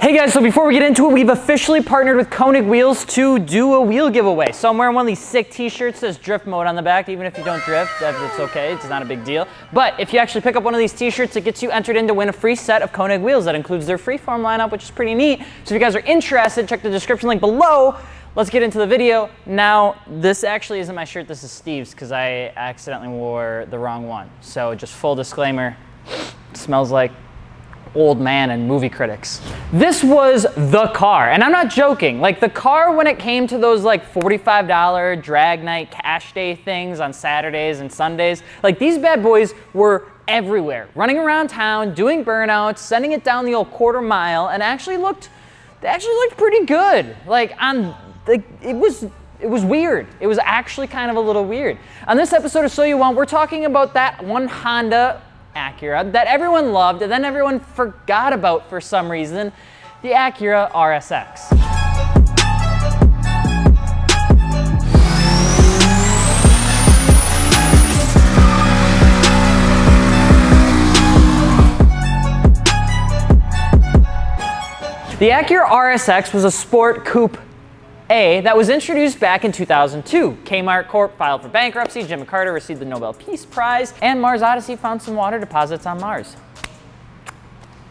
Hey guys, so before we get into it, we've officially partnered with KONIG wheels to do a wheel giveaway. So I'm wearing one of these sick t-shirts that says drift mode on the back. Even if you don't drift, it's okay, it's not a big deal. But if you actually pick up one of these t-shirts, it gets you entered in to win a free set of KONIG wheels. That includes their freeform lineup, which is pretty neat. So if you guys are interested, check the description link below. Let's get into the video. Now, this actually isn't my shirt, this is Steve's, because I accidentally wore the wrong one. So just full disclaimer, it smells like old man and movie critics. This was the car, and I'm not joking. Like the car, when it came to those like $45 drag night cash day things on Saturdays and Sundays, like these bad boys were everywhere, running around town, doing burnouts, sending it down the old quarter mile, and they actually looked pretty good. Like it was weird. It was actually kind of a little weird. On this episode of So You Want, we're talking about that one Honda Acura that everyone loved and then everyone forgot about for some reason, the Acura RSX. The Acura RSX was a sport coupe A that was introduced back in 2002. Kmart Corp filed for bankruptcy, Jimmy Carter received the Nobel Peace Prize, and Mars Odyssey found some water deposits on Mars.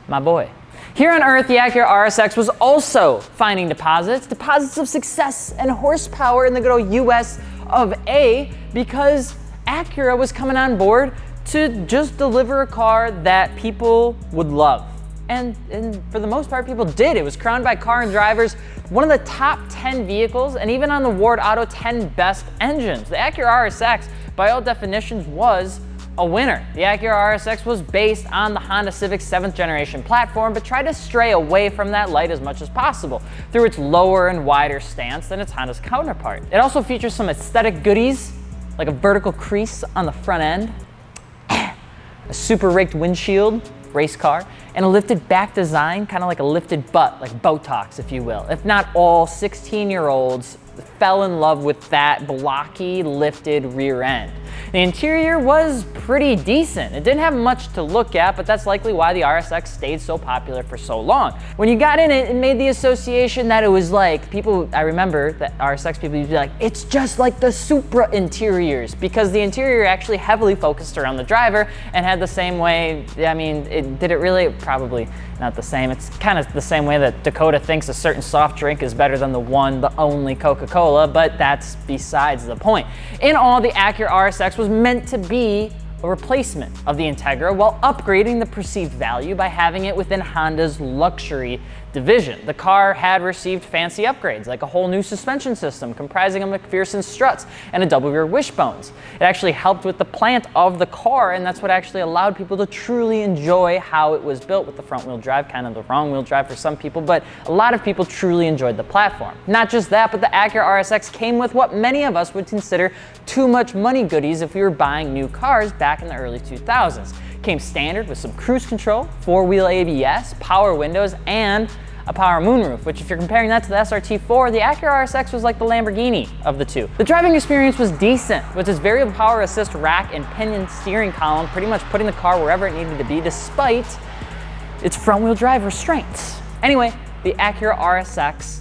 My boy. Here on Earth, the Acura RSX was also finding deposits of success and horsepower in the good old US of A, because Acura was coming on board to just deliver a car that people would love. And for the most part, people did. It was crowned by Car and Driver's one of the top 10 vehicles, and even on the Ward Auto 10 best engines. The Acura RSX, by all definitions, was a winner. The Acura RSX was based on the Honda Civic 7th generation platform, but tried to stray away from that light as much as possible through its lower and wider stance than its Honda's counterpart. It also features some aesthetic goodies, like a vertical crease on the front end, a super raked windshield, race car, and a lifted back design, kind of like a lifted butt, like Botox, if you will. If not all 16-year-olds fell in love with that blocky, lifted rear end. The interior was pretty decent. It didn't have much to look at, but that's likely why the RSX stayed so popular for so long. When you got in it, it made the association that it was like, I remember that RSX people used to be like, it's just like the Supra interiors, because the interior actually heavily focused around the driver and had the same way, I mean, did it really? Probably not the same. It's kind of the same way that Dakota thinks a certain soft drink is better than the only Coca-Cola, but that's besides the point. In all, the Acura RSX was meant to be a replacement of the Integra while upgrading the perceived value by having it within Honda's luxury division. The car had received fancy upgrades, like a whole new suspension system comprising of McPherson struts and a double rear wishbones. It actually helped with the plant of the car, and that's what actually allowed people to truly enjoy how it was built with the front wheel drive, kind of the wrong wheel drive for some people, but a lot of people truly enjoyed the platform. Not just that, but the Acura RSX came with what many of us would consider too much money goodies if we were buying new cars back in the early 2000s. Came standard with some cruise control, 4-wheel ABS, power windows, and a power moonroof, which if you're comparing that to the SRT4, the Acura RSX was like the Lamborghini of the two. The driving experience was decent, with its variable power assist rack and pinion steering column pretty much putting the car wherever it needed to be despite its front-wheel drive restraints. Anyway, the Acura RSX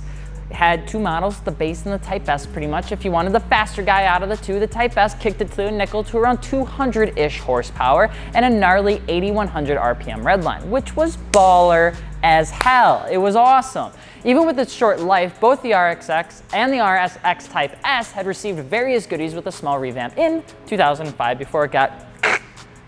had two models, the base and the Type S pretty much. If you wanted the faster guy out of the two, the Type S kicked it to a nickel to around 200-ish horsepower and a gnarly 8,100 RPM redline, which was baller as hell. It was awesome. Even with its short life, both the RSX and the RSX Type S had received various goodies with a small revamp in 2005 before it got,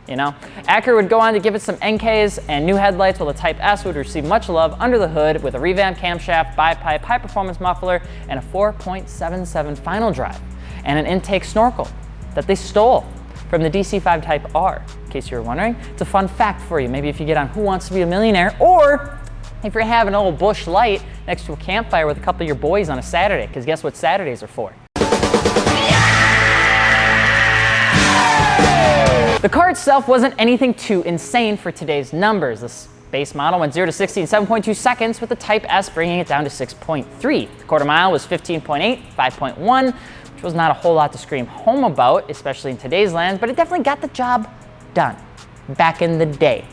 you know. Acura would go on to give it some NKs and new headlights, while the Type S would receive much love under the hood with a revamped camshaft, bipipe, high-performance muffler, and a 4.77 final drive, and an intake snorkel that they stole from the DC5 Type R. In case you were wondering, it's a fun fact for you. Maybe if you get on Who Wants to Be a Millionaire, or if you're having an old bush light next to a campfire with a couple of your boys on a Saturday, because guess what Saturdays are for? The car itself wasn't anything too insane for today's numbers. This base model went 0 to 60 in 7.2 seconds, with the Type S bringing it down to 6.3. The quarter mile was 15.8, 5.1, which was not a whole lot to scream home about, especially in today's land, but it definitely got the job done. Back in the day.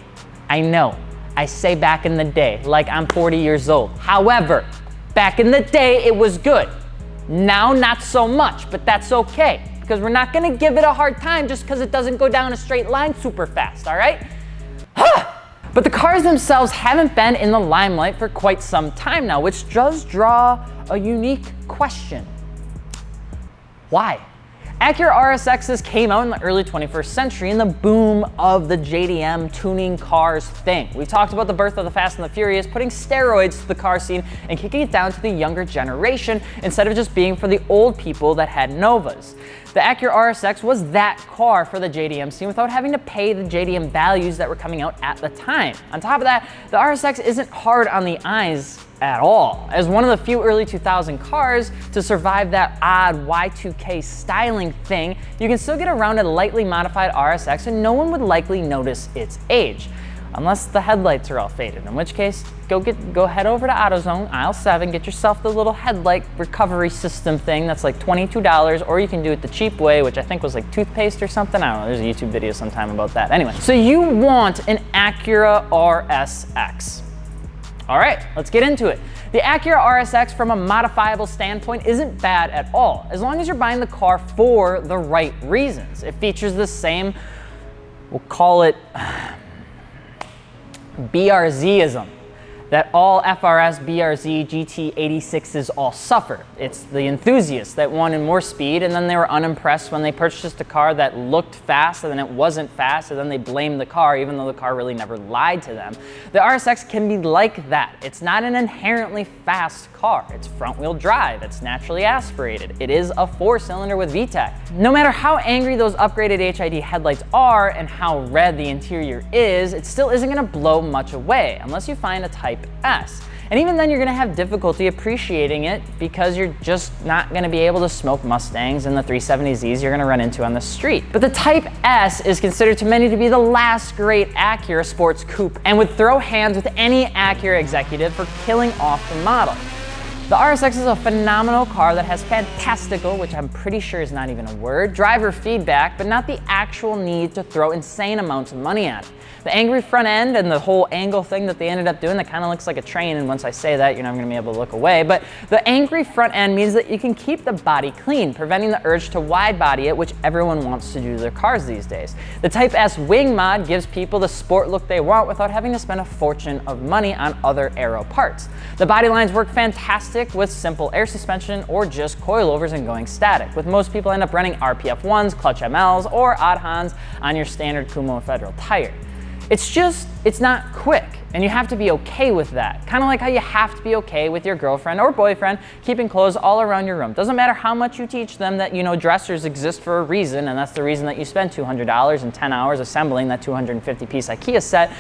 I know, I say back in the day, like I'm 40 years old. However, back in the day, it was good. Now, not so much, but that's okay, because we're not gonna give it a hard time just because it doesn't go down a straight line super fast, all right? But the cars themselves haven't been in the limelight for quite some time now, which does draw a unique question. Why? Acura RSXs came out in the early 21st century in the boom of the JDM tuning cars thing. We talked about the birth of the Fast and the Furious, putting steroids to the car scene and kicking it down to the younger generation instead of just being for the old people that had Novas. The Acura RSX was that car for the JDM scene without having to pay the JDM values that were coming out at the time. On top of that, the RSX isn't hard on the eyes at all. As one of the few early 2000 cars to survive that odd Y2K styling thing, you can still get around a lightly modified RSX and no one would likely notice its age. Unless the headlights are all faded, in which case, go head over to AutoZone, aisle 7, get yourself the little headlight recovery system thing that's like $22, or you can do it the cheap way, which I think was like toothpaste or something. I don't know, there's a YouTube video sometime about that. Anyway, so you want an Acura RSX. All right, let's get into it. The Acura RSX from a modifiable standpoint isn't bad at all, as long as you're buying the car for the right reasons. It features the same, we'll call it BRZ-ism that all FRS, BRZ, GT86s all suffer. It's the enthusiasts that wanted more speed and then they were unimpressed when they purchased a car that looked fast and then it wasn't fast and then they blamed the car even though the car really never lied to them. The RSX can be like that. It's not an inherently fast car. It's front wheel drive. It's naturally aspirated. It is a 4-cylinder with VTEC. No matter how angry those upgraded HID headlights are and how red the interior is, it still isn't gonna blow much away unless you find a Type S. And even then you're gonna have difficulty appreciating it because you're just not gonna be able to smoke Mustangs and the 370Zs you're gonna run into on the street. But the Type S is considered to many to be the last great Acura sports coupe and would throw hands with any Acura executive for killing off the model. The RSX is a phenomenal car that has fantastical, which I'm pretty sure is not even a word, driver feedback, but not the actual need to throw insane amounts of money at it. The angry front end and the whole angle thing that they ended up doing that kind of looks like a train, and once I say that, you're never gonna be able to look away, but the angry front end means that you can keep the body clean, preventing the urge to wide body it, which everyone wants to do to their cars these days. The Type S wing mod gives people the sport look they want without having to spend a fortune of money on other aero parts. The body lines work fantastic with simple air suspension or just coilovers and going static, with most people end up running RPF 1s, clutch MLs, or odd Hans on your standard Kumo Federal tire. It's not quick, and you have to be okay with that. Kind of like how you have to be okay with your girlfriend or boyfriend keeping clothes all around your room. Doesn't matter how much you teach them that, you know, dressers exist for a reason, and that's the reason that you spend $200 and 10 hours assembling that 250-piece IKEA set.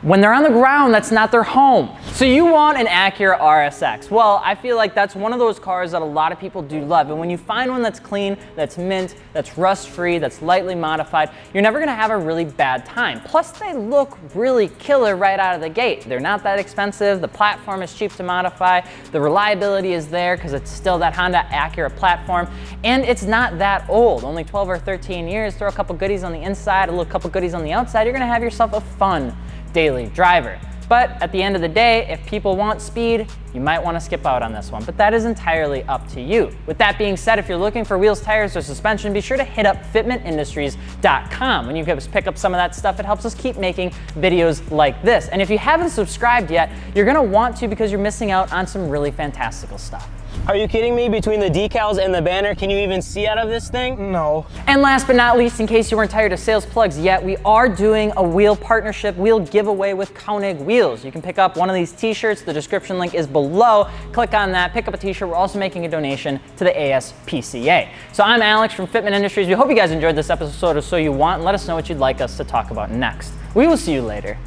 When they're on the ground, that's not their home. So you want an Acura RSX. Well, I feel like that's one of those cars that a lot of people do love. And when you find one that's clean, that's mint, that's rust-free, that's lightly modified, you're never gonna have a really bad time. Plus, they look really killer right out of the gate. They're not that expensive, the platform is cheap to modify, the reliability is there because it's still that Honda Acura platform, and it's not that old, only 12 or 13 years. Throw a couple goodies on the inside, a little couple goodies on the outside, you're gonna have yourself a fun daily driver. But at the end of the day, if people want speed, you might want to skip out on this one, but that is entirely up to you. With that being said, if you're looking for wheels, tires, or suspension, be sure to hit up fitmentindustries.com. When you guys pick up some of that stuff, it helps us keep making videos like this. And if you haven't subscribed yet, you're gonna want to because you're missing out on some really fantastical stuff. Are you kidding me? Between the decals and the banner, can you even see out of this thing? No. And last but not least, in case you weren't tired of sales plugs yet, we are doing a wheel partnership, wheel giveaway with KONIG wheels. You can pick up one of these t-shirts. The description link is below. Click on that, pick up a t-shirt. We're also making a donation to the ASPCA. So I'm Alex from Fitment Industries. We hope you guys enjoyed this episode of So You Want, and let us know what you'd like us to talk about next. We will see you later.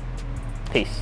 Peace.